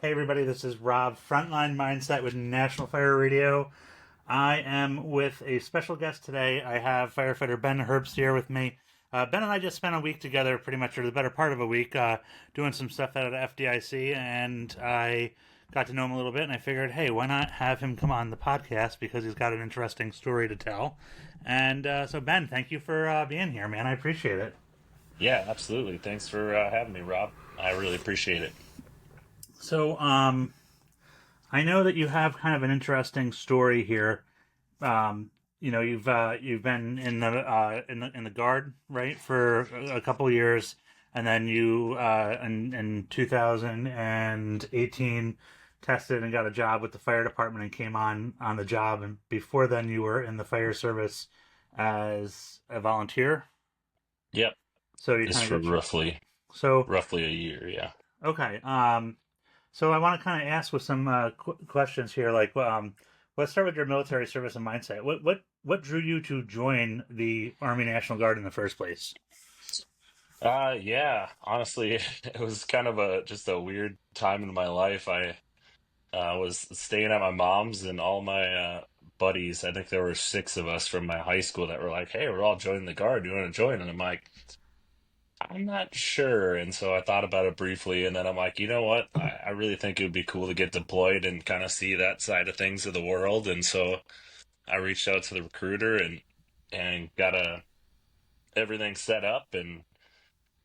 Hey everybody, this is Rob, Frontline Mindset with National Fire Radio. I am with a special guest today. I have firefighter Ben Herbst here with me. Ben and I just spent a week together, pretty much, or the better part of a week, doing some stuff out at FDIC, and I got to know him a little bit, and I figured, hey, why not have him come on the podcast, because he's got an interesting story to tell. And so, Ben, thank you for being here, man. I appreciate it. Yeah, absolutely. Thanks for having me, Rob. I really appreciate it. So, I know that you have kind of an interesting story here. You've been in the guard, right, for a couple of years, and then you in 2018 tested and got a job with the fire department and came on the job. And before then, you were in the fire service as a volunteer. Yep, So you just kind for of got so roughly a year. Yeah. okay. So I want to kind of ask with some questions here. Like, let's start with your military service and mindset. What drew you to join the Army National Guard in the first place? Yeah. Honestly, it was kind of a just a weird time in my life. I was staying at my mom's, and all my buddies. I think there were six of us from my high school that were like, "Hey, we're all joining the guard. Do you want to join?" And I'm like, I'm not sure. And so I thought about it briefly, and then I'm like, you know what? I really think it would be cool to get deployed and kind of see that side of things of the world. And so I reached out to the recruiter and got everything set up, and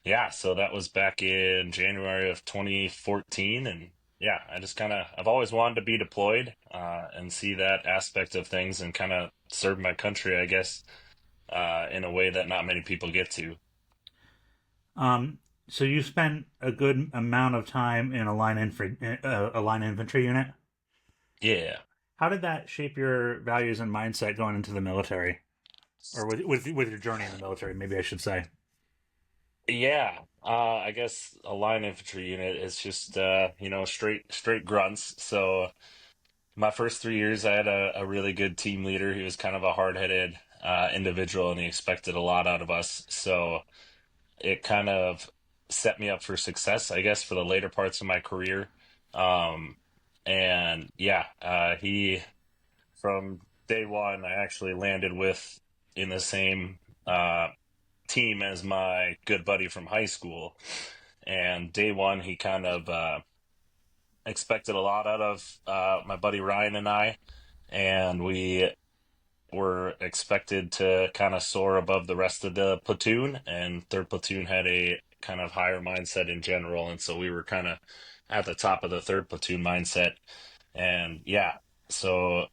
yeah, so that was back in January of 2014. And yeah, I just kind of I've always wanted to be deployed and see that aspect of things and kind of serve my country, I guess, in a way that not many people get to. Um, so you spent a good amount of time in a line infantry unit. Yeah. How did that shape your values and mindset going into the military, or with your journey in the military? Maybe I should say. Yeah, I guess a line infantry unit is just straight grunts. So my first 3 years, I had a really good team leader. He was kind of a hard-headed individual, and he expected a lot out of us. So it kind of set me up for success, I guess, for the later parts of my career. Um, and yeah, he from day one, I actually landed with in the same team as my good buddy from high school. And day one, he kind of expected a lot out of my buddy Ryan and I, and we were expected to kind of soar above the rest of the platoon. And third platoon had a kind of higher mindset in general, and so we were kind of at the top of the third platoon mindset. And yeah, so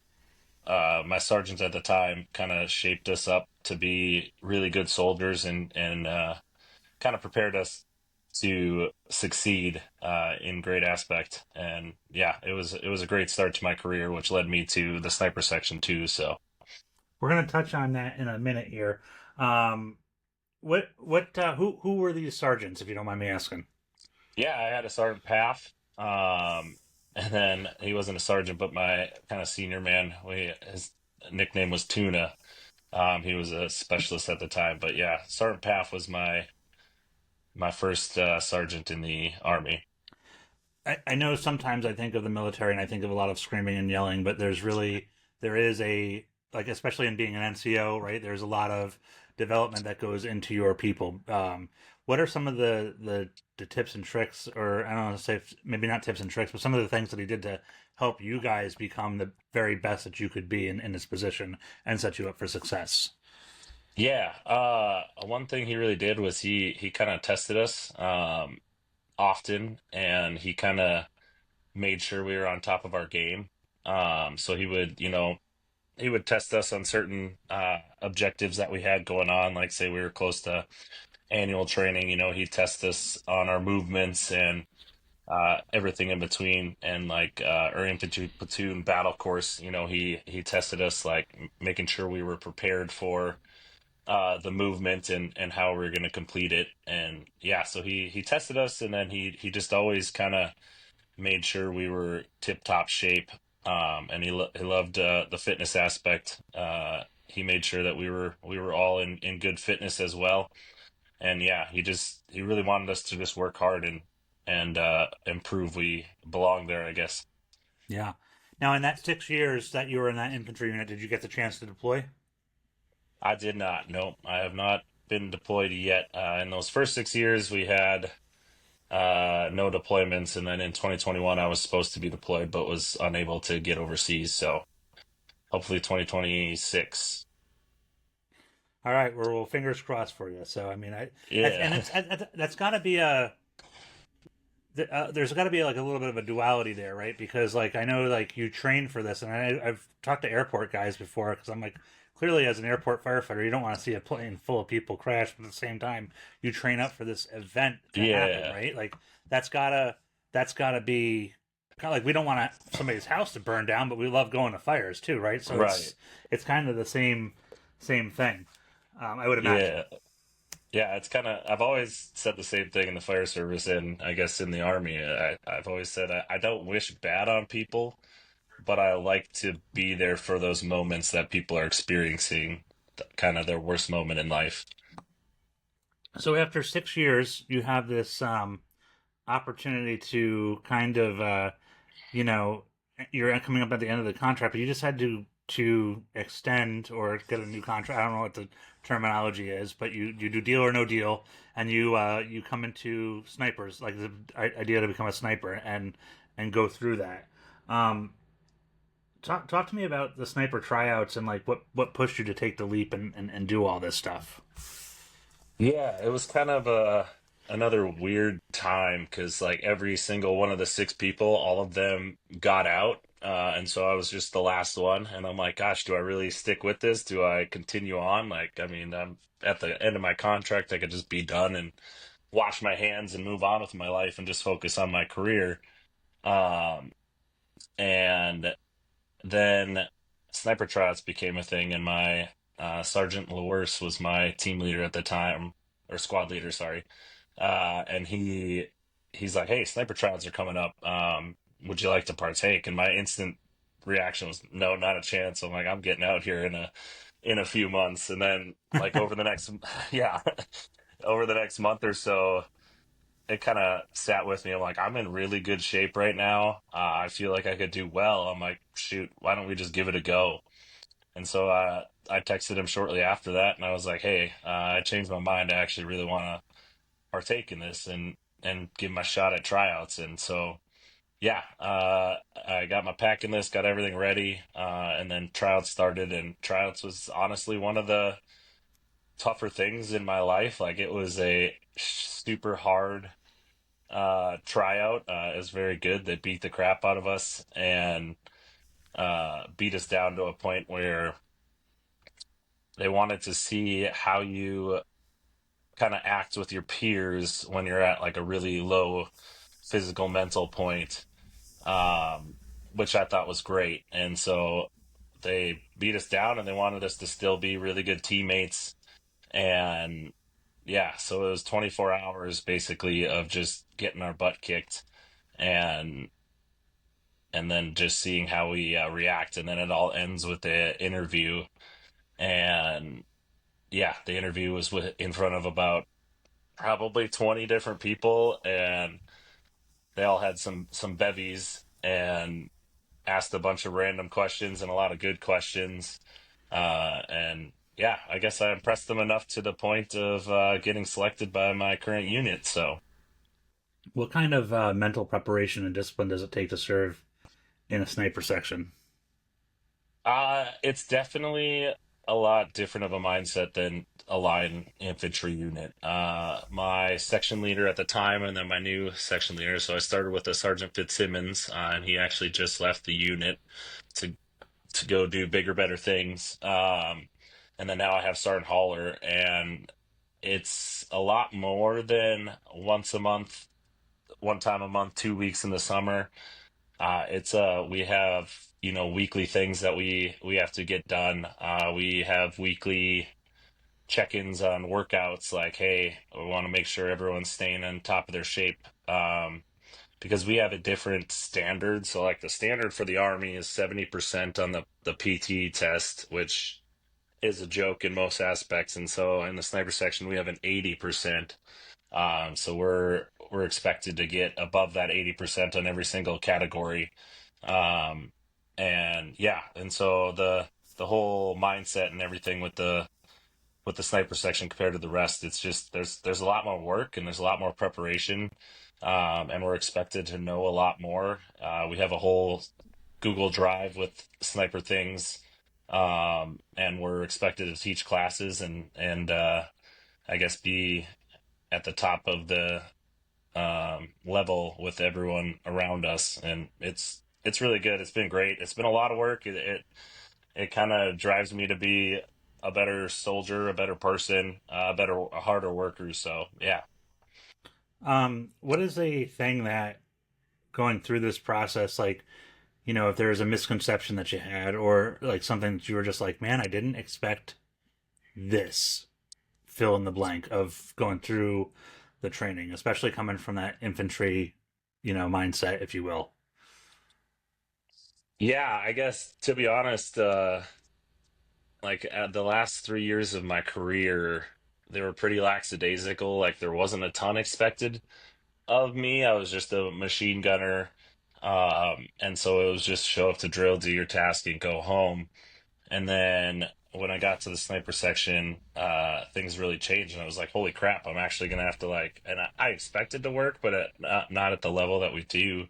my sergeant at the time kind of shaped us up to be really good soldiers and kind of prepared us to succeed in great aspect. And yeah, it was a great start to my career, which led me to the sniper section too. So We're going to touch on that in a minute here. Um, who were these sergeants, if you don't mind me asking? yeah, I had a sergeant Path. And then he wasn't a sergeant, but my kind of senior man. His nickname was Tuna. He was a specialist at the time, but yeah, Sergeant Path was my first sergeant in the army. I know sometimes I think of the military and I think of a lot of screaming and yelling, but there is a, like, especially in being an NCO, right? There's a lot of development that goes into your people. What are some of the tips and tricks, or I don't know, say maybe not tips and tricks, but some of the things that he did to help you guys become the very best that you could be in this position and set you up for success? Yeah, one thing he really did was he kind of tested us often, and he kind of made sure we were on top of our game. So he would test us on certain objectives that we had going on, like say we were close to annual training. He'd test us on our movements and everything in between, and like our infantry platoon battle course. He tested us, like making sure we were prepared for the movement and how we are going to complete it. And yeah, so he tested us, and then he just always kind of made sure we were tip top shape. And he loved the fitness aspect. He made sure that we were all in good fitness as well. And yeah, he really wanted us to just work hard and improve, we belong there, I guess. Yeah. Now, in that 6 years that you were in that infantry unit, did you get the chance to deploy? I did not. Nope, I have not been deployed yet. In those first 6 years, we had no deployments, and then in 2021, I was supposed to be deployed, but was unable to get overseas. So hopefully, 2026. All right. Well, fingers crossed for you. So, I mean, and Yeah, that's got to be there's got to be like a little bit of a duality there, right? Because like I know like you train for this, and I've talked to airport guys before because I'm like, clearly as an airport firefighter, you don't want to see a plane full of people crash, but at the same time, you train up for this event to happen, yeah, right? Like that's gotta that's gotta be kind of like we don't want somebody's house to burn down, but we love going to fires too, right? So right. it's kind of the same thing, I would imagine. Yeah, yeah. It's kind of. I've always said the same thing in the fire service, and I guess in the army. I've always said I don't wish bad on people, but I like to be there for those moments that people are experiencing, kind of their worst moment in life. So after 6 years, you have this opportunity to kind of you know you're coming up at the end of the contract, but you decide to extend or get a new contract. I don't know what the terminology is, but you do deal or no deal, and you come into snipers, like the idea to become a sniper and go through that. Um, talk to me about the sniper tryouts and like what pushed you to take the leap and do all this stuff. Yeah, it was kind of another weird time because like every single one of the six people, all of them got out. And so I was just the last one, and I'm like, gosh, do I really stick with this? Do I continue on? Like, I mean, I'm at the end of my contract. I could just be done and wash my hands and move on with my life and just focus on my career. Um, and then sniper tryouts became a thing, and my Sergeant Lewis was my team leader at the time, or squad leader, sorry. And he's like, "Hey, sniper tryouts are coming up. Would you like to partake?" And my instant reaction was, "No, not a chance." I'm like, "I'm getting out here in a few months." And then like over the next yeah, over the next month or so, it kind of sat with me. I'm like, I'm in really good shape right now. I feel like I could do well. I'm like, shoot, why don't we just give it a go? And so I texted him shortly after that, and I was like, hey, I changed my mind. I actually really want to partake in this and give my shot at tryouts. And so yeah, I got my packing list, got everything ready, and then tryouts started. And tryouts was honestly one of the tougher things in my life. Like it was a super hard tryout. It was very good. They beat the crap out of us and beat us down to a point where they wanted to see how you kind of act with your peers when you're at like a really low physical mental point, um, which I thought was great. And so they beat us down and they wanted us to still be really good teammates. And yeah, so it was 24 hours basically of just getting our butt kicked. And then just seeing how we react. And then it all ends with the interview. And yeah, the interview was in front of about probably 20 different people, and they all had some bevies and asked a bunch of random questions and a lot of good questions. And yeah, I guess I impressed them enough to the point of getting selected by my current unit. So What kind of mental preparation and discipline does it take to serve in a sniper section? it's definitely a lot different of a mindset than a line infantry unit. My section leader at the time, and then my new section leader. So I started with a Sergeant Fitzsimmons, and he actually just left the unit to go do bigger, better things. And then now I have Sergeant Haller, and it's a lot more than once a month, one time a month, 2 weeks in the summer. It's we have weekly things that we have to get done. We have weekly check-ins on workouts, like hey, we want to make sure everyone's staying on top of their shape. Because we have a different standard. So like the standard for the Army is 70% on the PT test, which is a joke in most aspects. And so in the sniper section we have an 80%. So we're expected to get above that 80% on every single category. Um, and yeah, and so the whole mindset and everything with the sniper section compared to the rest, it's just there's a lot more work and there's a lot more preparation. And we're expected to know a lot more. We have a whole Google Drive with sniper things. And we're expected to teach classes and I guess be at the top of the level with everyone around us, and it's really good. It's been great. It's been a lot of work. It kind of drives me to be a better soldier, a better person, a harder worker. So yeah. What is a thing that going through this process, like, if there was a misconception that you had, or like something that you were just like, man, I didn't expect this, fill in the blank of going through the training, especially coming from that infantry, mindset, if you will. Yeah, I guess to be honest, like at the last 3 years of my career, they were pretty lackadaisical. Like there wasn't a ton expected of me. I was just a machine gunner. And so it was just show up to drill, do your task, and go home. And then when I got to the sniper section, things really changed, and I was like, "Holy crap! I'm actually gonna have to like." And I expected to work, but not at the level that we do.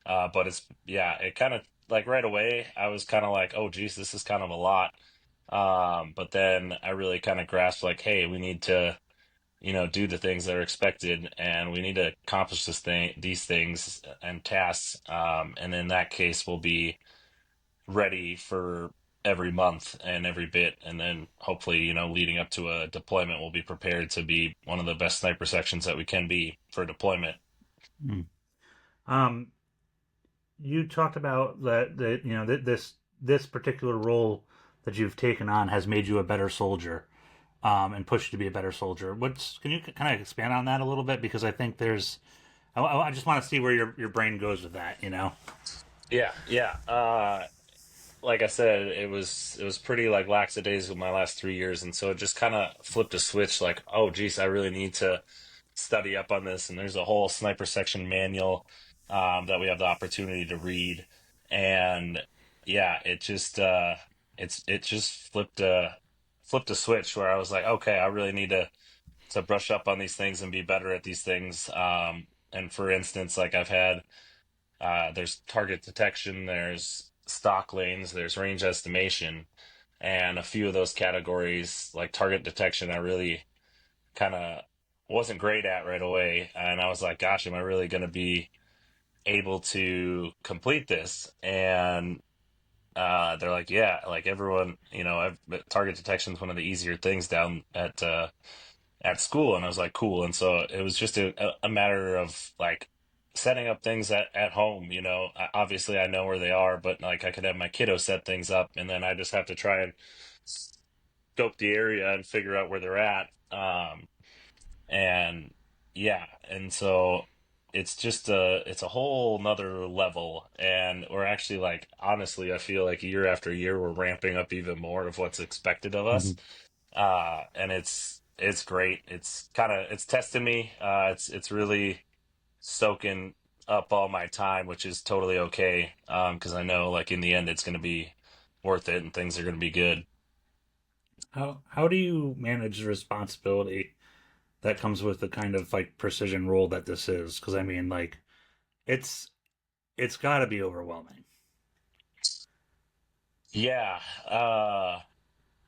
But it's yeah, it kind of like right away, I was kind of like, "Oh, geez, this is kind of a lot." But then I really kind of grasped like, "Hey, we need to." Do the things that are expected, and we need to accomplish these things and tasks. And in that case, we'll be ready for every month and every bit, and then hopefully, leading up to a deployment, we'll be prepared to be one of the best sniper sections that we can be for deployment. Mm. Um, you talked about that this particular role that you've taken on has made you a better soldier, and pushed you to be a better soldier. What's Can you kind of expand on that a little bit, because I think I just want to see where your brain goes with that. Yeah, yeah. Like I said, it was pretty like lackadaisical my last 3 years, and so it just kind of flipped a switch. Like, oh, geez, I really need to study up on this. And there's a whole sniper section manual that we have the opportunity to read, and yeah, it just flipped a switch where I was like, okay, I really need to brush up on these things and be better at these things. And for instance, like I've had there's target detection, there's stock lanes, there's range estimation, and a few of those categories, like target detection, I really kind of wasn't great at right away. And I was like, gosh, am I really going to be able to complete this? And they're like, yeah, like everyone, target detection is one of the easier things down at school. And I was like, cool. And so it was just a matter of like setting up things at home. Obviously I know where they are, but like I could have my kiddo set things up, and then I just have to try and scope the area and figure out where they're at. And yeah, and so it's a whole nother level, and we're actually like honestly, I feel like year after year we're ramping up even more of what's expected of us. Mhm. And it's great. It's testing me. It's really soaking up all my time, which is totally okay. Because I know like in the end it's going to be worth it and things are going to be good. How do you manage the responsibility that comes with the kind of like precision role that this is? Because I mean, like, it's it's got to be overwhelming. Yeah.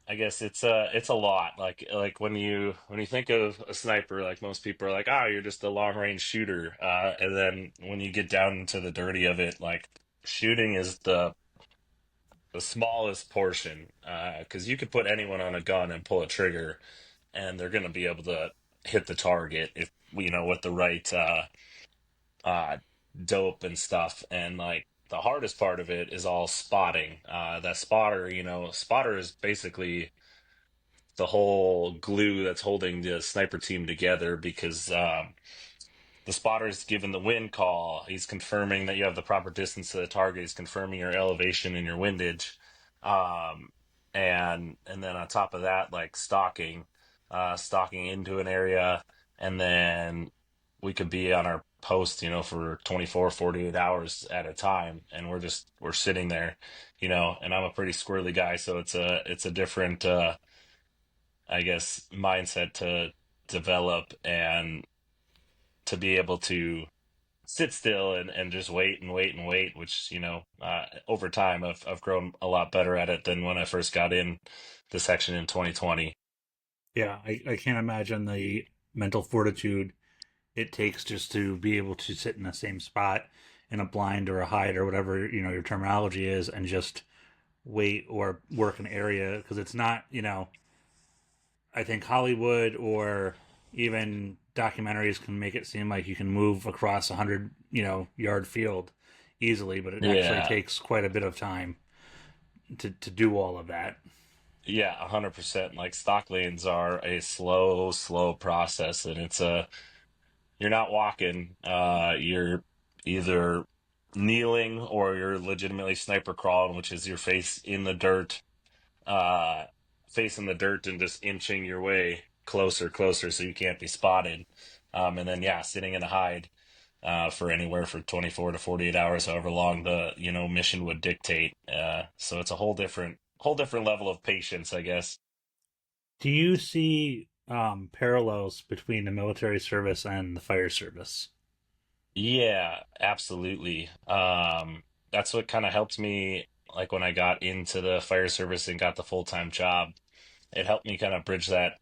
I guess it's a lot. Like when you think of a sniper, like most people are like, oh, you're just a long range shooter. And then when you get down into the dirty of it, like shooting is the smallest portion. Because you could put anyone on a gun and pull a trigger, and they're gonna be able to hit the target if with the right uh dope and stuff. And like the hardest part of it is all spotting. That spotter is basically the whole glue that's holding the sniper team together, because the spotter is given the wind call. He's confirming that you have the proper distance to the target. He's confirming your elevation and your windage. Um, and then on top of that, like stalking into an area. and then we could be on our post, for 24, 48 hours at a time, and we're sitting there, and I'm a pretty squirrely guy, so it's a different I guess mindset to develop, and to be able to sit still and just wait and wait and wait, which, over time I've grown a lot better at it than when I first got in the section in 2020. Yeah, I can't imagine the mental fortitude it takes just to be able to sit in the same spot in a blind or a hide or whatever your terminology is, and just wait or work an area, because it's not, I think Hollywood or even documentaries can make it seem like you can move across 100 yard field easily, but it actually Yeah. takes quite a bit of time to do all of that. Yeah, 100%. Like stock lanes are a slow, slow process, and you're not walking. You're either kneeling or you're legitimately sniper crawling, which is your face in the dirt, uh, face in the dirt and just inching your way closer, closer, so you can't be spotted. And then yeah, sitting in a hide for anywhere for 24 to 48 hours, however long the mission would dictate. So it's a whole different level of patience, I guess. Do you see parallels between the military service and the fire service? Yeah, absolutely. That's what kind of helped me, like when I got into the fire service and got the full-time job. It helped me kind of bridge that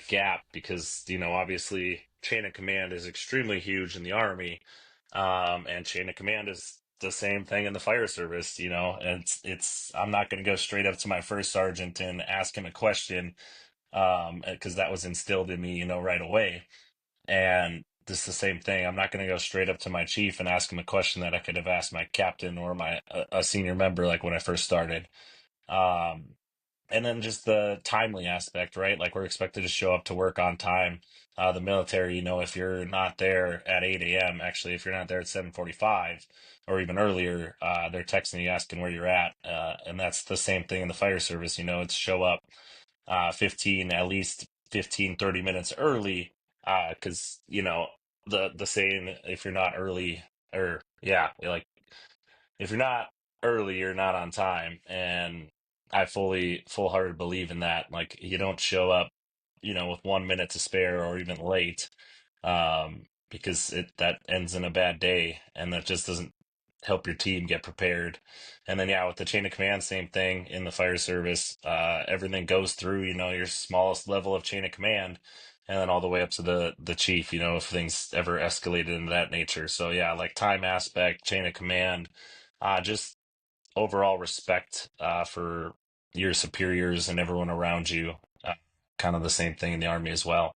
gap because, obviously chain of command is extremely huge in the Army. And chain of command is the same thing in the fire service, and it's I'm not going to go straight up to my first sergeant and ask him a question, because that was instilled in me, right away. And this is the same thing. I'm not going to go straight up to my chief and ask him a question that I could have asked my captain or my a senior member, like when I first started. Um, and then just the timely aspect, right? Like we're expected to show up to work on time. The military, if you're not there at 8 a.m., actually, if you're not there at 7:45 or even earlier, they're texting you asking where you're at. And that's the same thing in the fire service. It's show up 15, at least 15, 30 minutes early. Because, the saying, if you're not early, or yeah, like if you're not early, you're not on time. And I full hearted believe in that. Like you don't show up, with 1 minute to spare or even late, because that ends in a bad day, and that just doesn't help your team get prepared. And then yeah, with the chain of command, same thing in the fire service. Everything goes through, your smallest level of chain of command, and then all the way up to the chief, if things ever escalated into that nature. So yeah, like time aspect, chain of command, just overall respect for your superiors and everyone around you. Uh, Kind of the same thing in the army as well.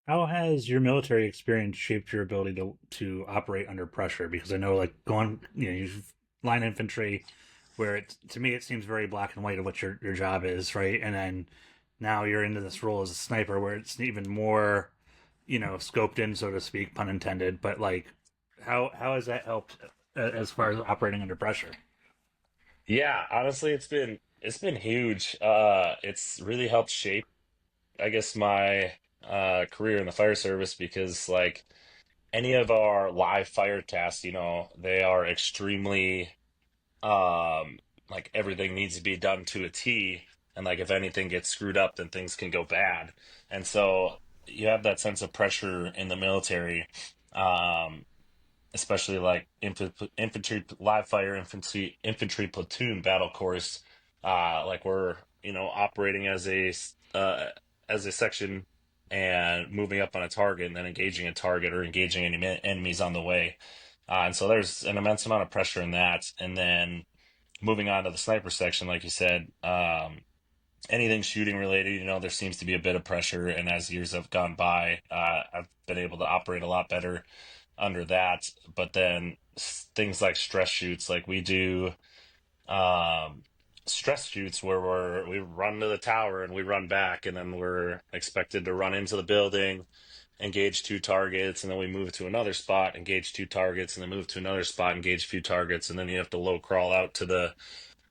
How has your military experience shaped your ability to operate under pressure? Because I know, like, going, you've line infantry, where it to me it seems very black and white of what your job is, right? And then now you're into this role as a sniper, where it's even more, scoped in, so to speak, pun intended. But like, how has that helped as far as operating under pressure? Yeah, honestly, it's been huge. It's really helped shape, I guess, my career in the fire service because like any of our live fire tasks, they are extremely like everything needs to be done to a T, and like if anything gets screwed up, then things can go bad. And so you have that sense of pressure in the military. Um, Especially like infantry, live fire infantry platoon battle course. Like we're operating as a section and moving up on a target and then engaging a target or engaging any enemies on the way. And so there's an immense amount of pressure in that. And then moving on to the sniper section, like you said, anything shooting related, there seems to be a bit of pressure. And as years have gone by, I've been able to operate a lot better under that. But then things like stress shoots, like we do um, stress shoots where we run to the tower and we run back, and then we're expected to run into the building, engage two targets, and then we move to another spot, engage two targets, and then move to another spot, engage a few targets, and then you have to low crawl out to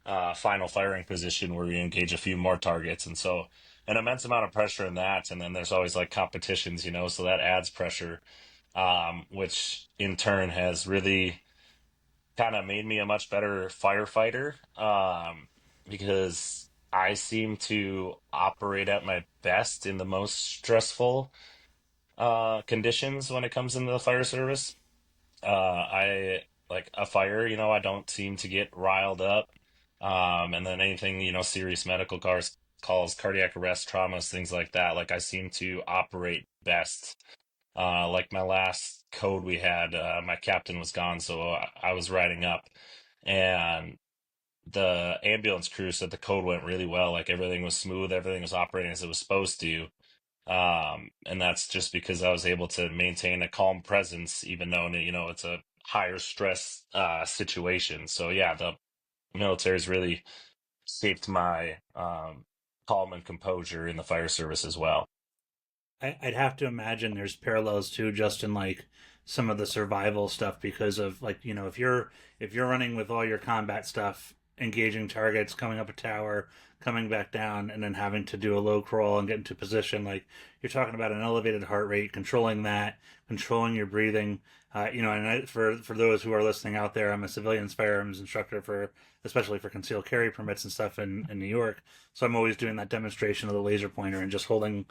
final firing position where we engage a few more targets, and so an immense amount of pressure in that. And then there's always like competitions, so that adds pressure, which in turn has really kind of made me a much better firefighter, because I seem to operate at my best in the most stressful conditions when it comes into the fire service. I like a fire, I don't seem to get riled up. And then anything, serious medical calls, cardiac arrest, traumas, things like that. Like I seem to operate best. Like my last code we had, my captain was gone, so I was riding up, and the ambulance crew said the code went really well. Like everything was smooth, everything was operating as it was supposed to. And that's just because I was able to maintain a calm presence, even though, it's a higher stress situation. So yeah, the military's really shaped my calm and composure in the fire service as well. I'd have to imagine there's parallels too, just in like some of the survival stuff because of like if you're running with all your combat stuff, engaging targets, coming up a tower, coming back down, and then having to do a low crawl and get into position. Like you're talking about an elevated heart rate, controlling that, controlling your breathing. And for those who are listening out there, I'm a civilians firearms instructor for especially for concealed carry permits and stuff in New York. So I'm always doing that demonstration of the laser pointer and just holding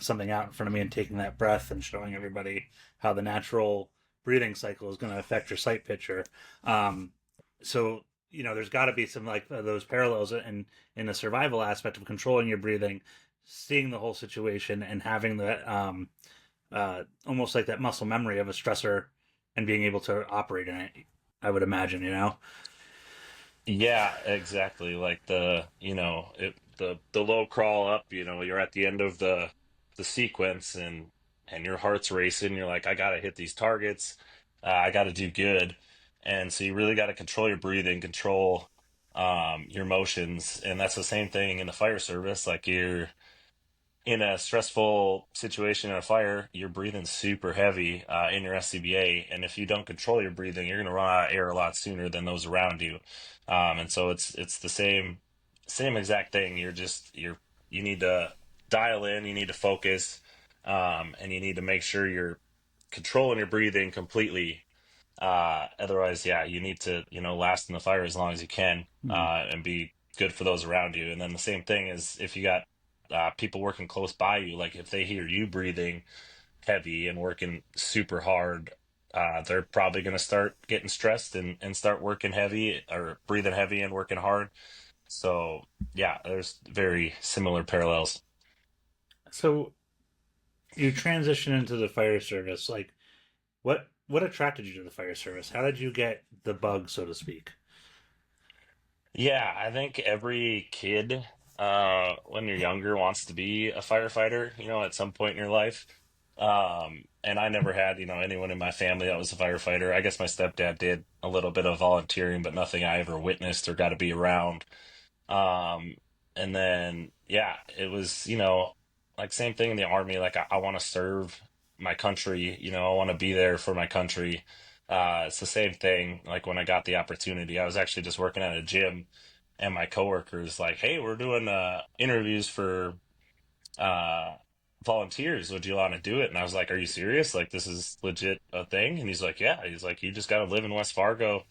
something out in front of me and taking that breath and showing everybody how the natural breathing cycle is going to affect your sight picture. So there's got to be some like those parallels in the survival aspect of controlling your breathing, seeing the whole situation, and having that almost like that muscle memory of a stressor and being able to operate in it. I would imagine. Yeah, exactly. Like the low crawl up, you're at the end of the sequence, and your heart's racing. You're like, I gotta hit these targets. I gotta do good. And so you really got to control your breathing, control your emotions, and that's the same thing in the fire service. Like you're in a stressful situation in a fire, you're breathing super heavy in your SCBA, and if you don't control your breathing, you're going to run out of air a lot sooner than those around you. And so it's the same exact thing. You need to dial in, you need to focus, and you need to make sure you're controlling your breathing completely. Otherwise, yeah, you need to, last in the fire as long as you can, Hmm. and be good for those around you. And then the same thing is if you got people working close by you, like if they hear you breathing heavy and working super hard, they're probably going to start getting stressed and start working heavy or breathing heavy and working hard. So, yeah, there's very similar parallels. So you transition into the fire service. Like, what attracted you to the fire service? How did you get the bug, so to speak? Yeah, I think every kid, when you're younger, wants to be a firefighter, at some point in your life. And I never had, anyone in my family that was a firefighter. I guess my stepdad did a little bit of volunteering, but nothing I ever witnessed or got to be around. Um, and then, yeah, it was, like same thing in the army. Like I want to serve my country, I want to be there for my country. It's the same thing. Like when I got the opportunity, I was actually just working at a gym, and my coworkers like, "Hey, we're doing interviews for uh volunteers. Would you want to do it?" And I was like, "Are you serious? Like this is legit a thing?" And he's like, "Yeah." He's like, "You just got to live in West Fargo,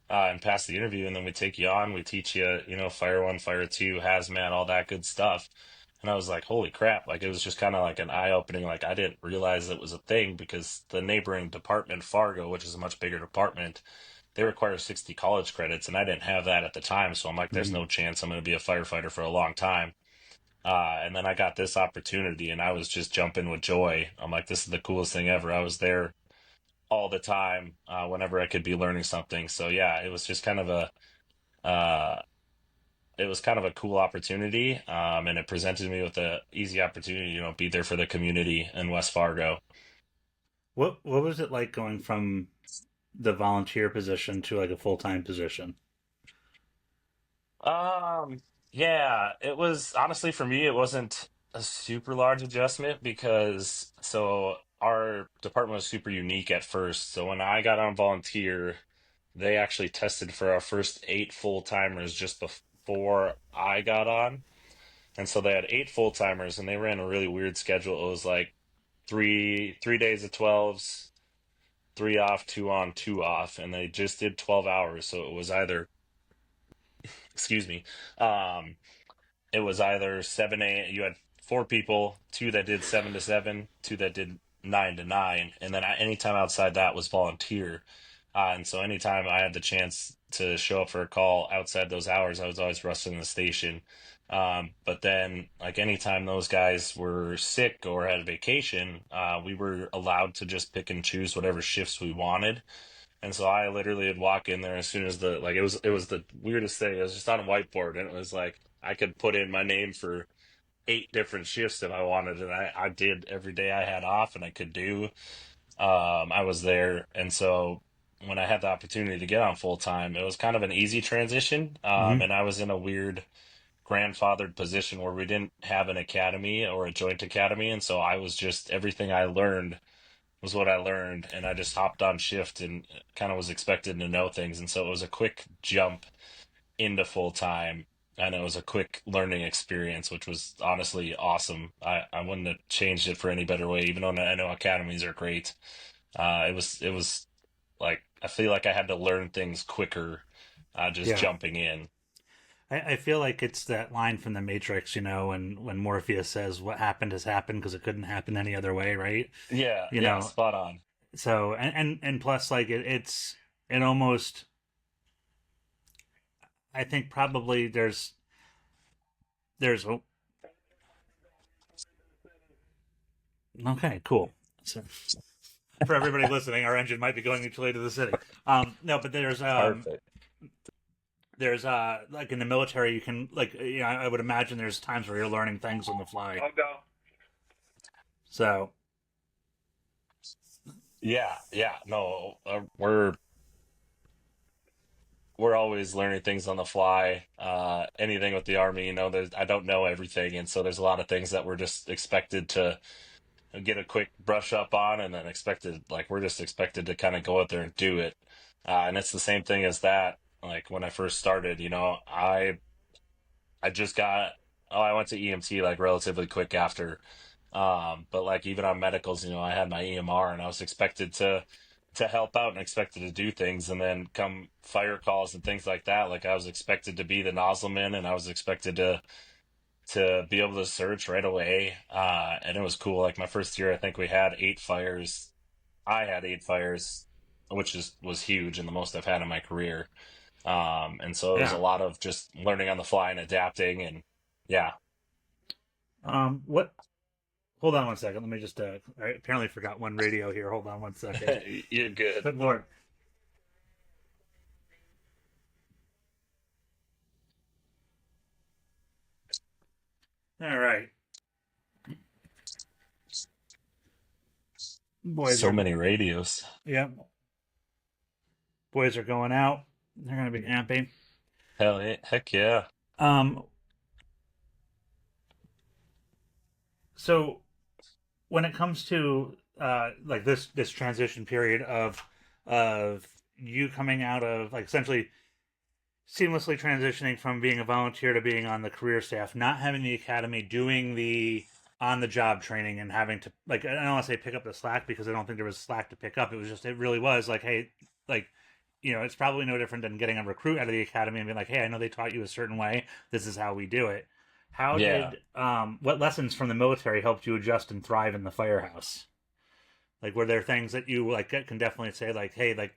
and pass the interview, and then we take you on. We teach you, fire one, fire two, hazmat, all that good stuff." And I was like, "Holy crap!" Like it was just kind of like an eye opening. Like I didn't realize it was a thing because the neighboring department, Fargo, which is a much bigger department, they require 60 college credits, and I didn't have that at the time. So I'm like, "There's Mm. no chance I'm going to be a firefighter for a long time." And then I got this opportunity, and I was just jumping with joy. I'm like, "This is the coolest thing ever." I was there all the time, whenever I could be learning something. So yeah, uh, it was kind of a cool opportunity, and it presented me with a easy opportunity, be there for the community in West Fargo. What was it like going from the volunteer position to like a full time position? Um, yeah, it was honestly for me, it wasn't a super large adjustment because our department was super unique at first. So when I got on volunteer, they actually tested for our first 8 full timers just before I got on. And so they had 8 full timers and they ran a really weird schedule. It was like three days of 12s, three off, two on, two off, and they just did 12 hours. So it was either, excuse me, um, it was either 7 a. You had 4 people, two that did 7 to 7, two that did 9 to 9, and then anytime outside that was volunteer. And so anytime I had the chance to show up for a call outside those hours, I was always rusting the station. But then, like anytime those guys were sick or had a vacation, we were allowed to just pick and choose whatever shifts we wanted. And so I literally would walk in there as soon as the like it was the weirdest thing. It was just on a whiteboard, and it was like I could put in my name for 8 different shifts if I wanted, and I did every day I had off, and I could do. I was there, and so when I had the opportunity to get on full time, it was kind of an easy transition. Hmm. And I was in a weird grandfathered position where we didn't have an academy or a joint academy, and so I was just everything I learned was what I learned, and I just hopped on shift and kind of was expected to know things, and so it was a quick jump into full time, and it was a quick learning experience, which was honestly awesome. I wouldn't have changed it for any better way, even though I know academies are great. It was like I feel like I had to learn things quicker, just Yeah. jumping in. I feel like it's that line from the Matrix, when Morpheus says what happened has happened because it couldn't happen any other way, right? Yeah, You yeah, know, spot on. so and plus like it almost, I think probably there's oh, okay, cool. So for everybody listening, our engine might be going mutually to the city. No, but Perfect. there's like in the military you can like I would imagine there's times where you're learning things on the fly. I'll go. So Yeah, yeah. No, we're always learning things on the fly. Anything with the army, there's I don't know everything, and so there's a lot of things that we're just expected to get a quick brush up on, and then we're just expected to kind of go out there and do it. And it's the same thing as that. Like when I first started, I just got I went to EMT like relatively quick after. But like even on medicals, I had my EMR and I was expected to help out and expected to do things, and then come fire calls and things like that, like I was expected to be the nozzleman and I was expected to be able to search right away. And it was cool. Like my first year, I think we had 8 fires. I had 8 fires, which was huge and the most I've had in my career. And so it was a yeah. lot of just learning on the fly and adapting, and yeah. What? Hold on one second. Let me just. I apparently forgot one radio here. Hold on one second. You're good. Good lord. All right, boys So are. many radios. Yeah, boys are going out. They're gonna be happy. Hell yeah, heck yeah. Um. So when it comes to like this transition period of you coming out of like essentially seamlessly transitioning from being a volunteer to being on the career staff, not having the academy, doing the on the job training, and having to like I don't want to say pick up the slack because I don't think there was slack to pick up. It was just it really was like hey like it's probably no different than getting a recruit out of the academy and being like hey I know they taught you a certain way, this is how we do it. How Yeah. did what lessons from the military helped you adjust and thrive in the firehouse? Like, were there things that you like can definitely say like, hey, like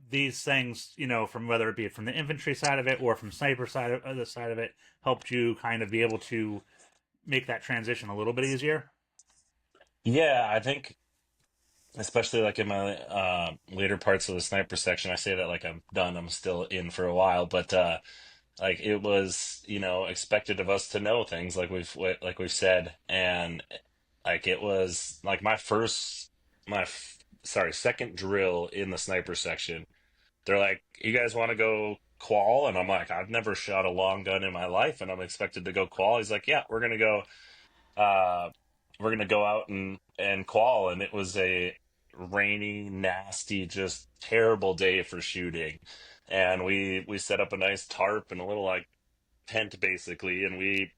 these things, from whether it be from the infantry side of it or from sniper side of the side of it, helped you kind of be able to make that transition a little bit easier? Yeah, I think especially like in my later parts of the sniper section, I say that like I'm done, I'm still in for a while, but like it was, expected of us to know things like we've said, and like it was like sorry, second drill in the sniper section. They're like, "You guys want to go qual?" And I'm like, "I've never shot a long gun in my life, and I'm expected to go qual." He's like, "Yeah, uh we're gonna go out and qual," and it was a rainy, nasty, just terrible day for shooting. And we set up a nice tarp and a little like tent basically, and we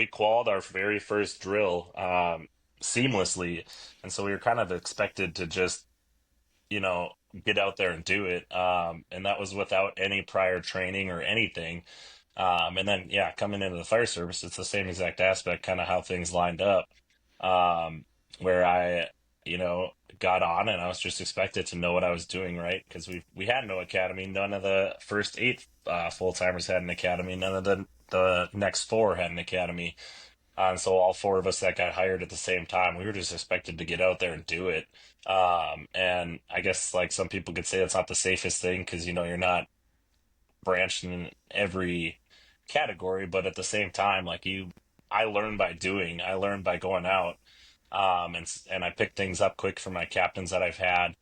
qualled our very first drill seamlessly. And so we were kind of expected to just, you know, get out there and do it. And that was without any prior training or anything. And then, yeah, coming into the fire service, it's the same exact aspect, kind of how things lined up. Um, where I, you know, got on and I was just expected to know what I was doing, right? Because we had no academy. None of the first eight full timers had an academy. None of the next four had an academy. And so all four of us that got hired at the same time, we were just expected to get out there and do it. And I guess like some people could say it's not the safest thing because you know you're not branched in every category, but at the same time, like you, I learned by doing. I learned by going out, and I picked things up quick from my captains that I've had,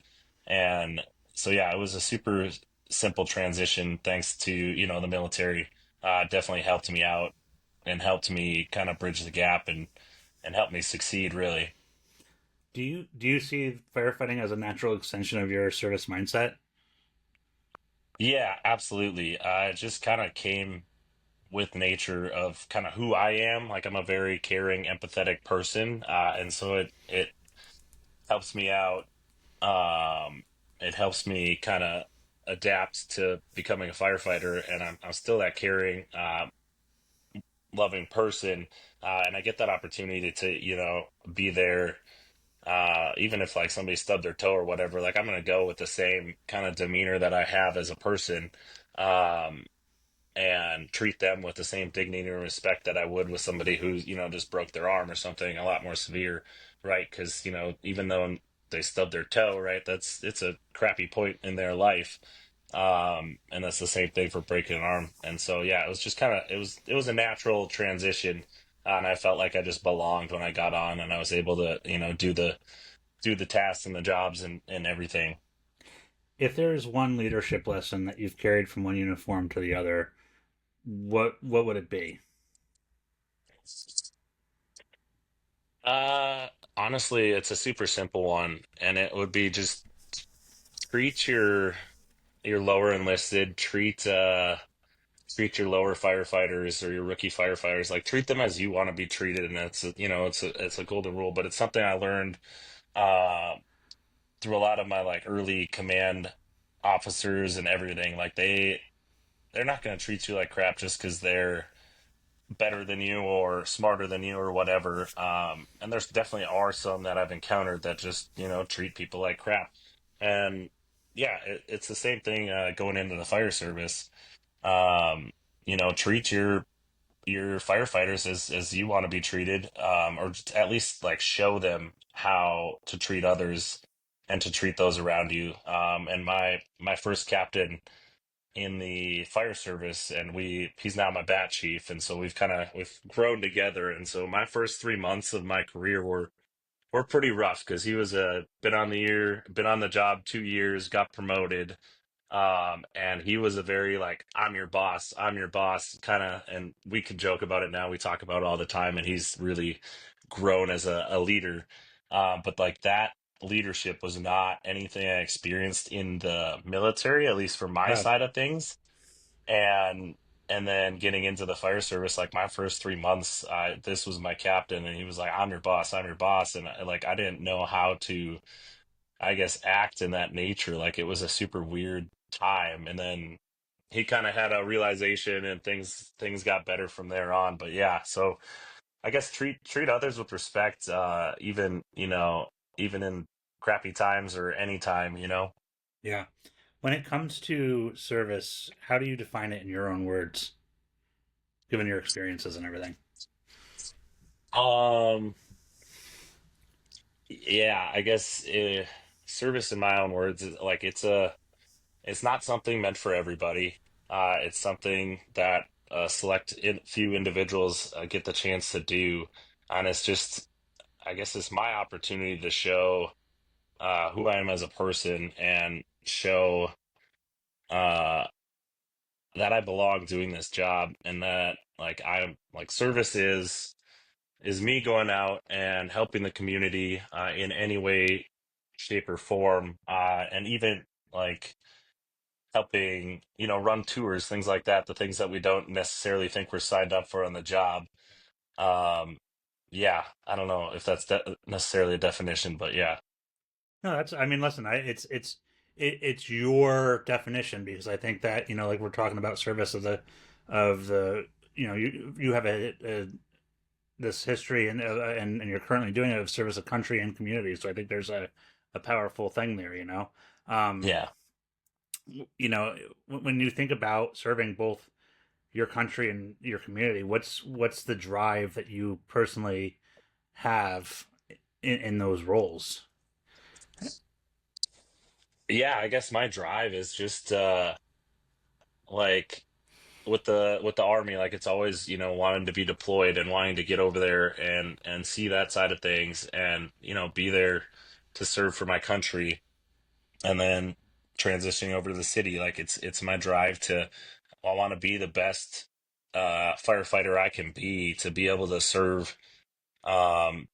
and so yeah, it was a super simple transition thanks to you know the military. Definitely helped me out and helped me kind of bridge the gap and help me succeed really. Do you see firefighting as a natural extension of your service mindset? Yeah, absolutely. It just kind of came with nature of kind of who I am. Like I'm a very caring, empathetic person, and so it helps me out. Um, it helps me kind of adapt to becoming a firefighter, and I'm still that caring, loving person, and I get that opportunity to you know be there. Even if like somebody stubbed their toe or whatever, like I'm gonna go with the same kind of demeanor that I have as a person. Um, and treat them with the same dignity and respect that I would with somebody who's, you know, just broke their arm or something a lot more severe, right? Because, you know, even though they stubbed their toe, right, it's a crappy point in their life. And that's the same thing for breaking an arm. And so, yeah, it was just kind of, it was a natural transition. And I felt like I just belonged when I got on and I was able to, you know, do the tasks and the jobs and everything. If there is one leadership lesson that you've carried from one uniform to the other, what would it be? Uh, Honestly, it's a super simple one, and it would be just treat your lower enlisted, treat your lower firefighters or your rookie firefighters like treat them as you want to be treated, and you know it's a golden rule, but it's something I learned uh through a lot of my like early command officers and everything. Like they're not going to treat you like crap just because they're better than you or smarter than you or whatever. And there's definitely are some that I've encountered that just, you know, treat people like crap. And yeah, it's the same thing going into the fire service. Um, you know, treat your firefighters as you want to be treated, or just at least like show them how to treat others and to treat those around you. And my first captain in the fire service and he's now my bat chief, and so we've grown together. And so my first 3 months of my career were pretty rough because he was been on the job 2 years, got promoted, and he was a very like I'm your boss kind of, and we can joke about it now, we talk about it all the time, and he's really grown as a leader. But like that leadership was not anything I experienced in the military, at least for my Uh, side of things. And and then getting into the fire service, like my first 3 months, this was my captain, and he was like, I'm your boss," and like I didn't know how to, I guess, act in that nature. Like it was a super weird time, and then he kind of had a realization, and things got better from there on. But yeah, so I guess treat others with respect, even you know, even in crappy times or any time, you know. yeah. When it comes to service, how do you define it in your own words, given your experiences and everything? Um, yeah, I guess service in my own words is like it's not something meant for everybody. It's something that few individuals get the chance to do, and it's just, I guess, it's my opportunity to show who I am as a person and show uh, that I belong doing this job, and that like I'm like service is me going out and helping the community in any way shape or form, and even like helping, run tours, things like that, the things that we don't necessarily think we're signed up for on the job. Um, yeah, I don't know if that's necessarily a definition, but yeah. No, that's. I mean, listen, it's your definition because I think that like we're talking about service of the you have a this history and you're currently doing it of service of country and community. So I think there's a powerful thing there. Um, Yeah. you know, when you think about serving both your country and your community, what's the drive that you personally have in those roles? Yeah, I guess my drive is just like with the army, like it's always, wanting to be deployed and wanting to get over there and see that side of things and, be there to serve for my country, and then transitioning over to the city. Like it's my drive to, I want to be the best firefighter I can be, to be able to serve um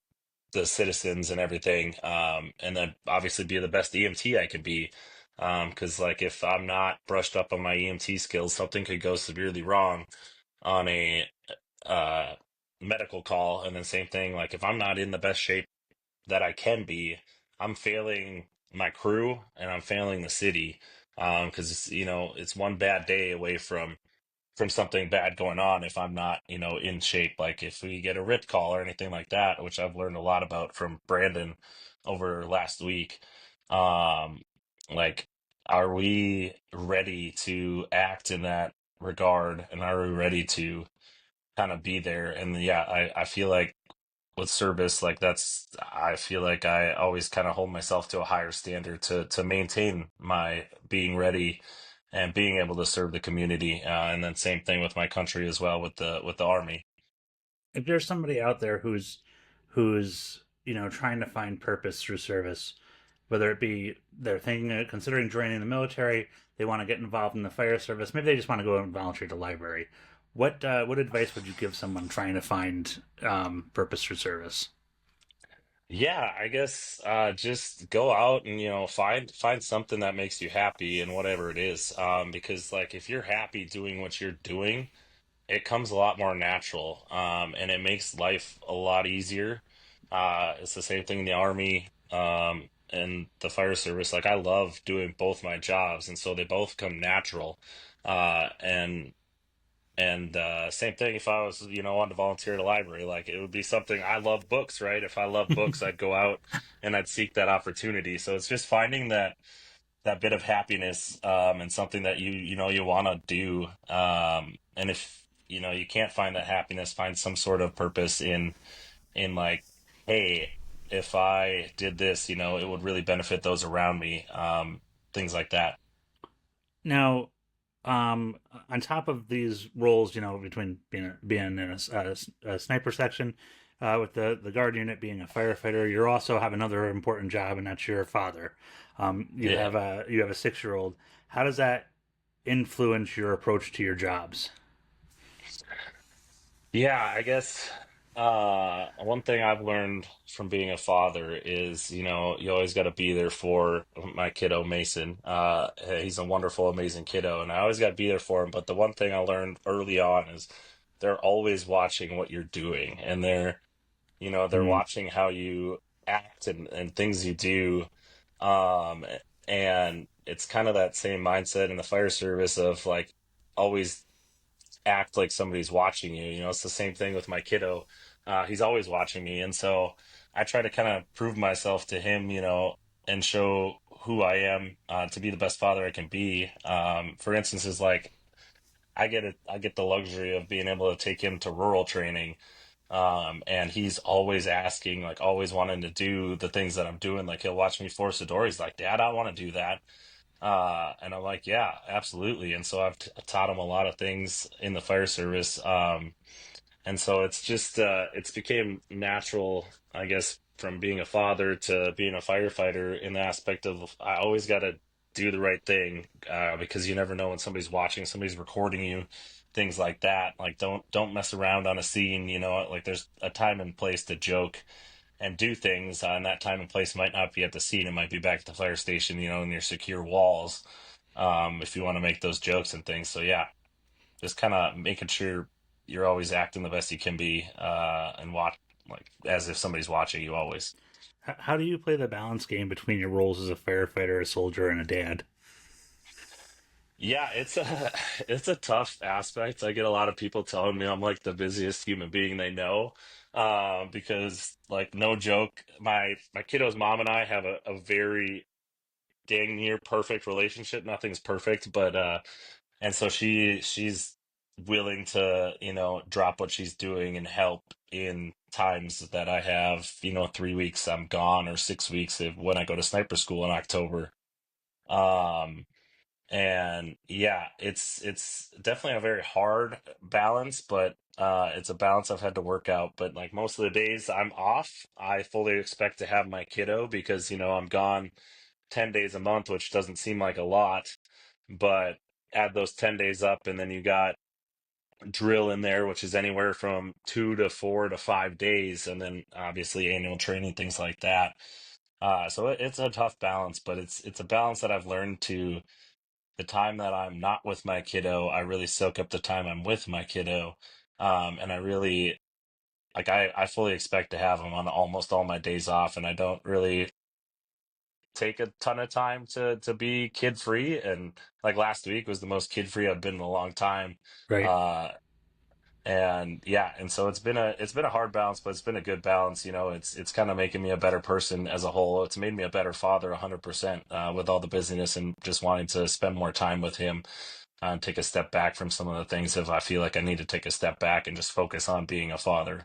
the citizens and everything, and then obviously be the best EMT I can be, because like if I'm not brushed up on my EMT skills, something could go severely wrong on a uh medical call. And then same thing, like if I'm not in the best shape that I can be, I'm failing my crew and I'm failing the city, because it's one bad day away from something bad going on if I'm not, in shape. Like if we get a rip call or anything like that, which I've learned a lot about from Brandon over last week. Um, like, are we ready to act in that regard? And are we ready to kind of be there? And yeah, I feel like with service, like I feel like I always kind of hold myself to a higher standard to maintain my being ready and being able to serve the community, and then same thing with my country as well, with the army. If there's somebody out there who's trying to find purpose through service, whether it be they're thinking considering joining the military, they want to get involved in the fire service, maybe they just want to go and volunteer at the library. What advice would you give someone trying to find purpose through service? Yeah, I guess just go out and find something that makes you happy and whatever it is, because like if you're happy doing what you're doing, it comes a lot more natural, and it makes life a lot easier. It's the same thing in the army, and the fire service. Like I love doing both my jobs, and so they both come natural. And same thing if I was, wanted to volunteer at a library. Like it would be something, I love books, right? If I love books, I'd go out and I'd seek that opportunity. So it's just finding that bit of happiness, and something that you want to do, and if you can't find that happiness, find some sort of purpose in like, hey, if I did this, it would really benefit those around me, things like that. Now, um, on top of these roles, between being in a sniper section, with the guard unit, being a firefighter, you also have another important job, and that's your father. Yeah. You have a 6-year-old. How does that influence your approach to your jobs? Yeah, I guess one thing I've learned from being a father is, you always got to be there for my kiddo Mason. He's a wonderful, amazing kiddo, and I always got to be there for him. But the one thing I learned early on is they're always watching what you're doing, and they're Mm. watching how you act and things you do. Um, and it's kind of that same mindset in the fire service of like always act like somebody's watching you. It's the same thing with my kiddo. He's always watching me. And so I try to kind of prove myself to him, and show who I am, to be the best father I can be. For instance, is like I get the luxury of being able to take him to rural training. And he's always asking, like always wanting to do the things that I'm doing. Like he'll watch me force a door. He's like, Dad, I want to do that. And I'm like, yeah, absolutely. And so I've taught him a lot of things in the fire service. And so it's just, it's became natural, I guess, from being a father to being a firefighter, in the aspect of I always got to do the right thing, because you never know when somebody's watching, somebody's recording you, things like that. Like don't mess around on a scene, like there's a time and place to joke and do things. And that time and place might not be at the scene; it might be back at the fire station, in your secure walls. If you want to make those jokes and things. So yeah, just kind of making sure you're always acting the best you can be, and watch like as if somebody's watching you always. How do you play the balance game between your roles as a firefighter, a soldier, and a dad? Yeah, it's a tough aspect. I get a lot of people telling me I'm like the busiest human being they know, because like no joke, my kiddo's mom and I have a very dang near perfect relationship. Nothing's perfect, but and so she's willing to drop what she's doing and help in times that I have 3 weeks I'm gone, or 6 weeks when I go to sniper school in October. Um, and yeah, it's definitely a very hard balance, but it's a balance I've had to work out. But like most of the days I'm off, I fully expect to have my kiddo because I'm gone 10 days a month, which doesn't seem like a lot, but add those 10 days up, and then you got drill in there, which is anywhere from 2 to 4 to 5 days, and then obviously annual training, things like that. So it's a tough balance, but it's a balance that I've learned to the time that I'm not with my kiddo, I really soak up the time I'm with my kiddo. And I really like I fully expect to have him on almost all my days off, and I don't really take a ton of time to be kid free. And like last week was the most kid free I've been in a long time. Right. Uh and yeah, and so it's been a hard balance, but it's been a good balance. It's kind of making me a better person as a whole. It's made me a better father 100%, with all the busyness and just wanting to spend more time with him, and take a step back from some of the things if I feel like I need to take a step back and just focus on being a father.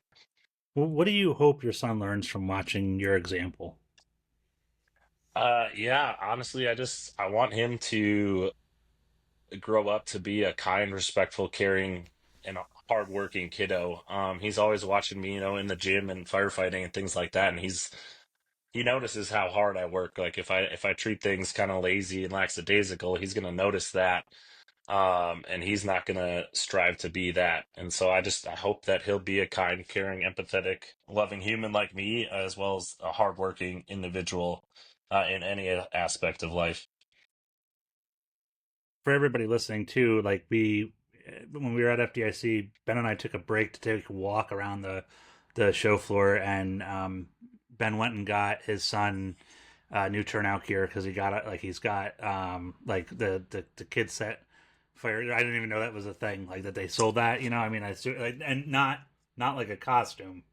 Well, what do you hope your son learns from watching your example? Yeah, honestly, I want him to grow up to be a kind, respectful, caring, and a hardworking kiddo. He's always watching me, in the gym and firefighting and things like that, and he notices how hard I work. Like if I treat things kind of lazy and lackadaisical, he's gonna notice that. And he's not gonna strive to be that. And so I hope that he'll be a kind, caring, empathetic, loving human like me, as well as a hardworking individual, in any aspect of life. For everybody listening too, like we when we were at FDIC, Ben and I took a break to take a walk around the show floor, and Ben went and got his son new turnout gear because he got it. Like he's got like the kid set fire. I didn't even know that was a thing. Like that they sold that. I mean, like, and not like a costume,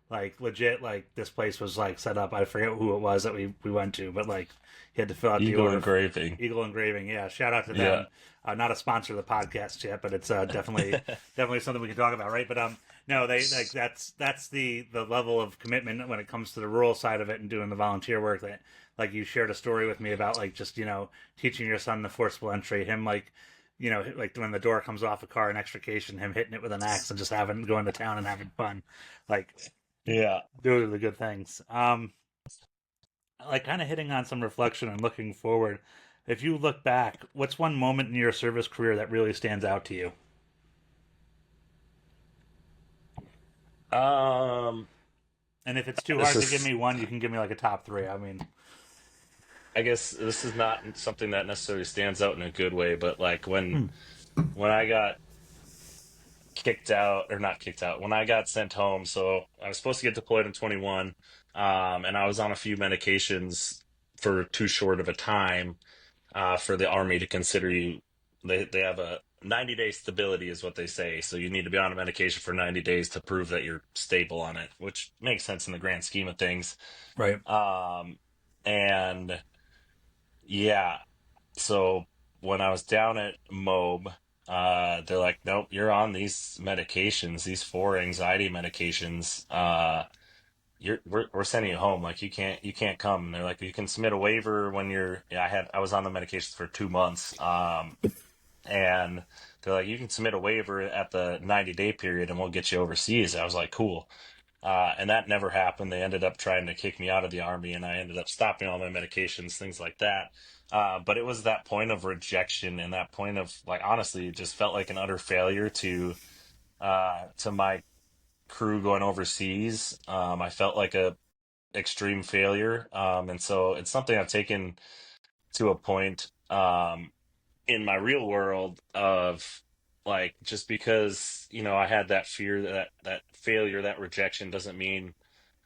like legit, like this place was like set up. I forget who it was that we went to, but like he had to fill out the Eagle order. engraving. Eagle Engraving, yeah. Shout out to Yeah. them. Not a sponsor of the podcast yet, but it's definitely something we can talk about, right? But no, they like that's the level of commitment when it comes to the rural side of it and doing the volunteer work. That like you shared a story with me about like just teaching your son the forcible entry, him like like when the door comes off a car in extrication, him hitting it with an axe and just having going to town and having fun, like Yeah. those are the good things. Like kind of hitting on some reflection and looking forward. If you look back, what's one moment in your service career that really stands out to you? Um, And if it's too this hard to give is, me one, you can give me like a top three. I mean, I guess this is not something that necessarily stands out in a good way, but like when hmm, when I got kicked out, or not kicked out, when I got sent home. So I was supposed to get deployed in 21, and I was on a few medications for too short of a time, for the Army to consider you. They have a 90-day stability is what they say. So you need to be on a medication for 90 days to prove that you're stable on it, which makes sense in the grand scheme of things. right. Um, and yeah, so when I was down at Mob, they're like, nope, you're on these medications, these four anxiety medications. We're sending you home. Like you can't come. And they're like, you can submit a waiver when you're. Yeah, I was on the medications for 2 months. And they're like, you can submit a waiver at the 90-day period, and we'll get you overseas. I was like, cool. And that never happened. They ended up trying to kick me out of the army, and I ended up stopping all my medications, things like that. But it was that point of rejection and that point of like, honestly, it just felt like an utter failure to my crew going overseas. I felt like a extreme failure. And so it's something I've taken to a point in my real world of like, just because, I had that fear, that failure, that rejection doesn't mean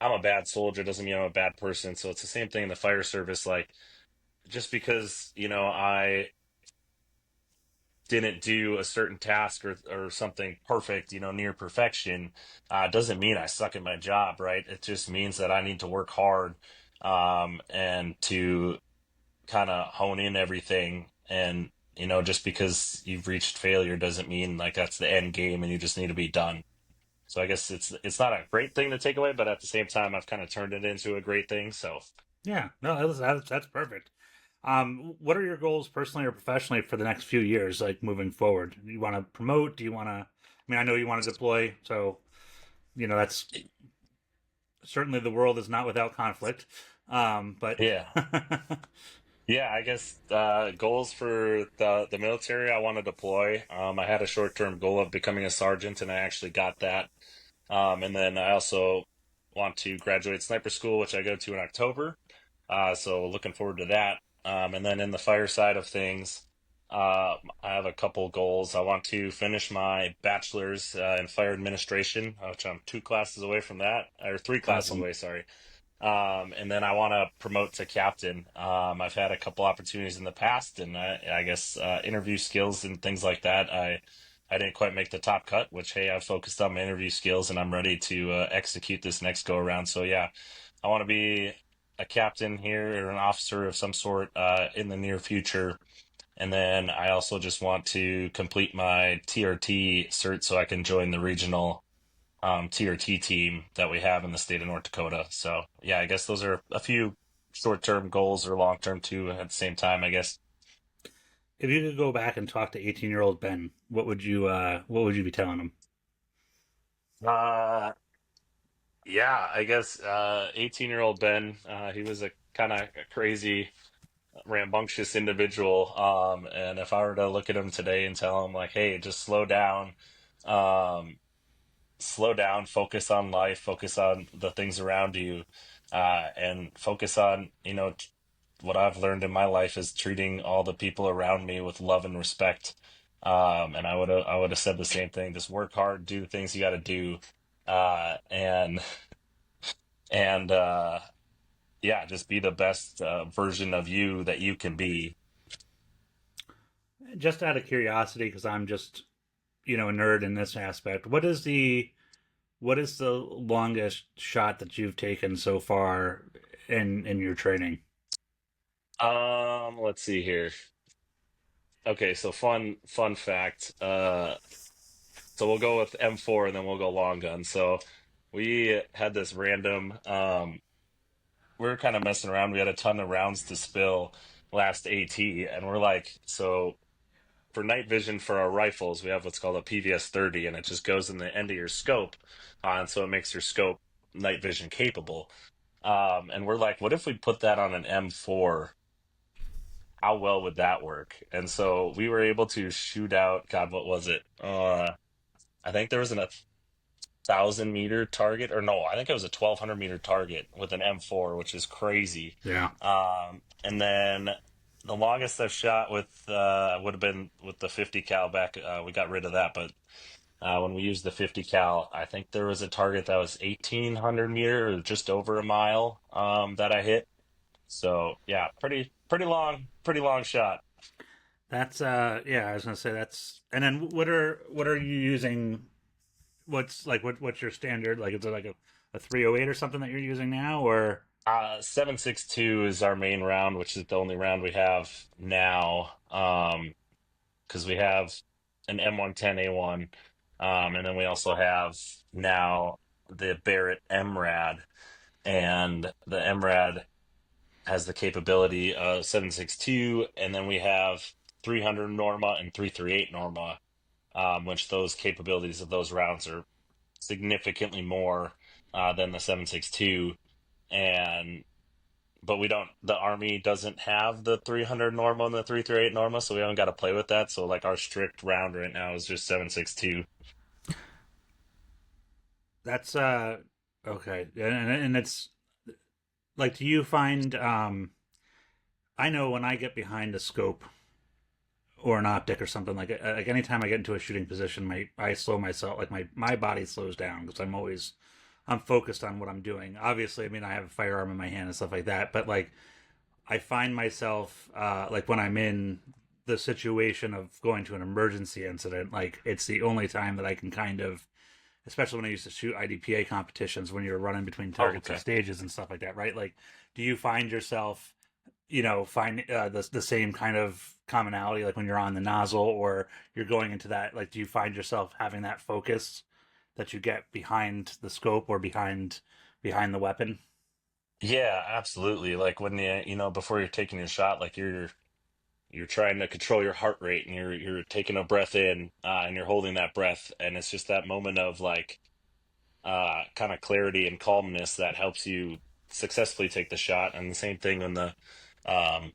I'm a bad soldier, doesn't mean I'm a bad person. So it's the same thing in the fire service. Like, just because, I didn't do a certain task or something perfect, near perfection, doesn't mean I suck at my job, right? It just means that I need to work hard, and to kind of hone in everything. And, just because you've reached failure doesn't mean like that's the end game and you just need to be done. So I guess it's not a great thing to take away, but at the same time, I've kind of turned it into a great thing. So Yeah, no, that's perfect. What are your goals personally or professionally for the next few years, like moving forward? Do you want to promote? Do you want to? I mean, I know you want to deploy, so that's certainly the world is not without conflict. But yeah. Yeah, I guess goals for the military I want to deploy. I had a short-term goal of becoming a sergeant, and I actually got that. And then I also want to graduate sniper school, which I go to in October. So looking forward to that. And then in the fire side of things, I have a couple goals. I want to finish my bachelor's in fire administration, which I'm two classes away from that, or three classes awesome. away, sorry. And then I want to promote to captain. I've had a couple opportunities in the past, and I guess interview skills and things like that. I didn't quite make the top cut, which hey, I've focused on my interview skills, and I'm ready to execute this next go around. So yeah, I want to be a captain here or an officer of some sort in the near future. And then I also just want to complete my TRT cert so I can join the regional TRT team that we have in the state of North Dakota. So yeah, I guess those are a few short-term goals or long-term too at the same time, I guess. If you could go back and talk to 18-year-old Ben, what would you be telling him? Uh yeah, I guess 18-year-old Ben, he was a kind of crazy, rambunctious individual. And if I were to look at him today and tell him like, hey, just um, slow down, focus on life, focus on the things around you, and focus on, what I've learned in my life is treating all the people around me with love and respect. And I would have said the same thing. Just work hard, do the things you got to do, and and yeah, just be the best version of you that you can be. Just out of curiosity, because I'm just a nerd in this aspect. What is the longest shot that you've taken so far in your training? Let's see here. Okay, so fun fact. So we'll go with M4 and then we'll go long gun. So we had this random we were kind of messing around. We had a ton of rounds to spill last AT, and we're like, so for night vision for our rifles, we have what's called a PVS 30, and it just goes in the end of your scope, and so it makes your scope night vision capable. And we're like, what if we put that on an M4? How well would that work? And so we were able to shoot out, God, what was it? I think there was an 1,000-meter target, or no, I think it was a 1,200-meter target with an M4, which is crazy. Yeah, And then the longest I've shot with would have been with the 50 cal back. We got rid of that, but when we used the 50 cal, I think there was a target that was 1,800 meter or just over a mile that I hit. So yeah, pretty long shot. that's yeah. I was gonna say that's. And then what are you using? What's your standard? Like, is it like a 308 or something that you're using now, or 7.62 is our main round, which is the only round we have now. Because we have an M110A1, and then we also have now the Barrett MRAD, and the MRAD has the capability of 7.62, and then we have 300 Norma and 338 Norma, which those capabilities of those rounds are significantly more than the 7.62, and but we don't the army doesn't have the 300 norma and the 338 norma, so we haven't got to play with that. So like our strict round right now is just 7.62. that's okay? And it's like, do you find, I know when I get behind a scope or an optic or something, like anytime I get into a shooting position, I slow myself, like my body slows down because I'm focused on what I'm doing. Obviously, I mean, I have a firearm in my hand and stuff like that, but like I find myself, like when I'm in the situation of going to an emergency incident, like it's the only time that I can kind of, especially when I used to shoot IDPA competitions, when you're running between Oh, targets and okay. stages and stuff like that, right? Like, do you find yourself, find the same kind of commonality, like when you're on the nozzle or you're going into that? Like, do you find yourself having that focus that you get behind the scope or behind the weapon? Yeah, absolutely. Like when before you're taking your shot, like you're trying to control your heart rate and you're taking a breath in, and you're holding that breath, and it's just that moment of like kind of clarity and calmness that helps you successfully take the shot. And the same thing when the um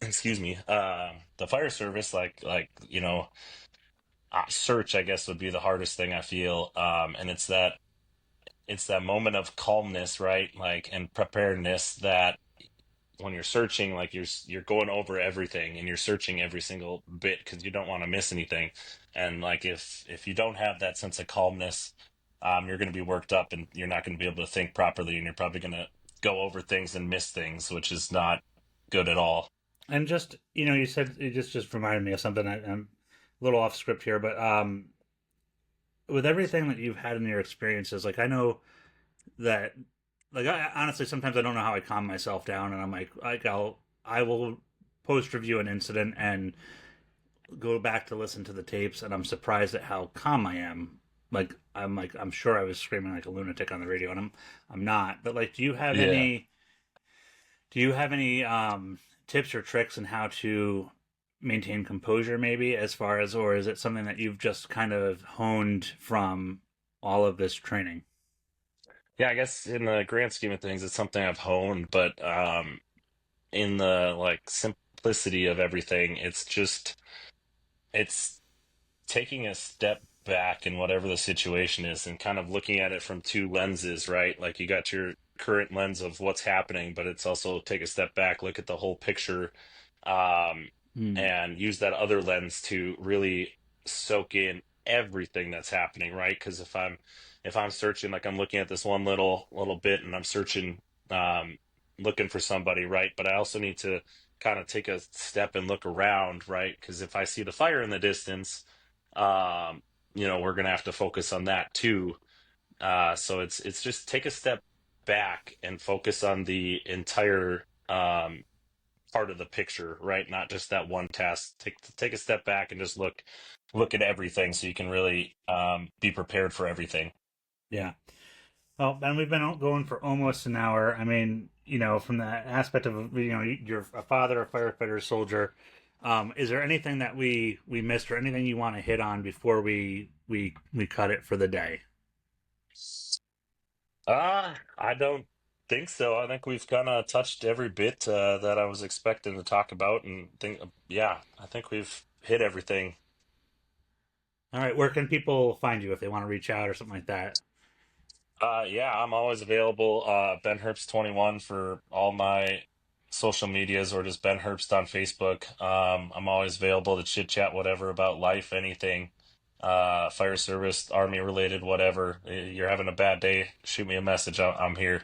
excuse me, the fire service, search, I guess, would be the hardest thing I feel. And it's that moment of calmness, right? Like, and preparedness, that when you're searching, like you're going over everything and you're searching every single bit because you don't want to miss anything. And like if you don't have that sense of calmness, you're going to be worked up and you're not going to be able to think properly, and you're probably going to go over things and miss things, which is not good at all. And just, you said it just reminded me of something. I'm a little off script here, but with everything that you've had in your experiences, like I know that, like honestly, sometimes I don't know how I calm myself down, and I'm I will post review an incident and go back to listen to the tapes, and I'm surprised at how calm I am. I'm sure I was screaming like a lunatic on the radio, and I'm not. But like, Yeah. do you have any tips or tricks on how to maintain composure, maybe, as far as, or is it something that you've just kind of honed from all of this training? Yeah, I guess in the grand scheme of things, it's something I've honed, but in the like simplicity of everything, it's taking a step back in whatever the situation is and kind of looking at it from two lenses, right? Like you got your current lens of what's happening, but it's also take a step back, look at the whole picture, um, Hmm. and use that other lens to really soak in everything that's happening, right? Because if I'm searching, like I'm looking at this one little bit and I'm searching, um, looking for somebody, right? But I also need to kind of take a step and look around, right? Because if I see the fire in the distance, um, we're gonna have to focus on that too. So it's just take a step back and focus on the entire part of the picture, right? Not just that one task. Take a step back and just look at everything so you can really be prepared for everything. Yeah. Well, and we've been going for almost an hour. I mean, from the aspect of, you're a father, a firefighter, a soldier. Is there anything that we missed, or anything you want to hit on before we cut it for the day? I don't think so. I think we've kind of touched every bit that I was expecting to talk about, and yeah, I think we've hit everything. All right, where can people find you if they want to reach out or something like that? Yeah, I'm always available. Ben Herbst 21 for all my social medias, or just Ben Herbst on Facebook. I'm always available to chit chat whatever about life, anything, fire service, army related, whatever. You're having a bad day, shoot me a message. I'm here.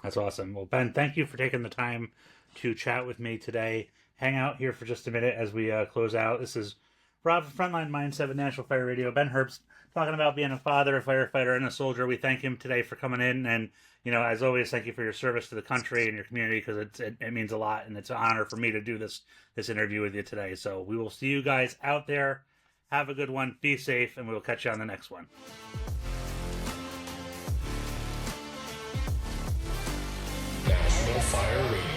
That's awesome. Well, Ben, thank you for taking the time to chat with me today. Hang out here for just a minute as we close out. This is Rob from Frontline Mindset with National Fire Radio. Ben Herbst talking about being a father, a firefighter, and a soldier. We thank him today for coming in, and as always, thank you for your service to the country and your community, because it means a lot, and it's an honor for me to do this interview with you today. So we will see you guys out there. Have a good one. Be safe, and we will catch you on the next one. National Fire Radio.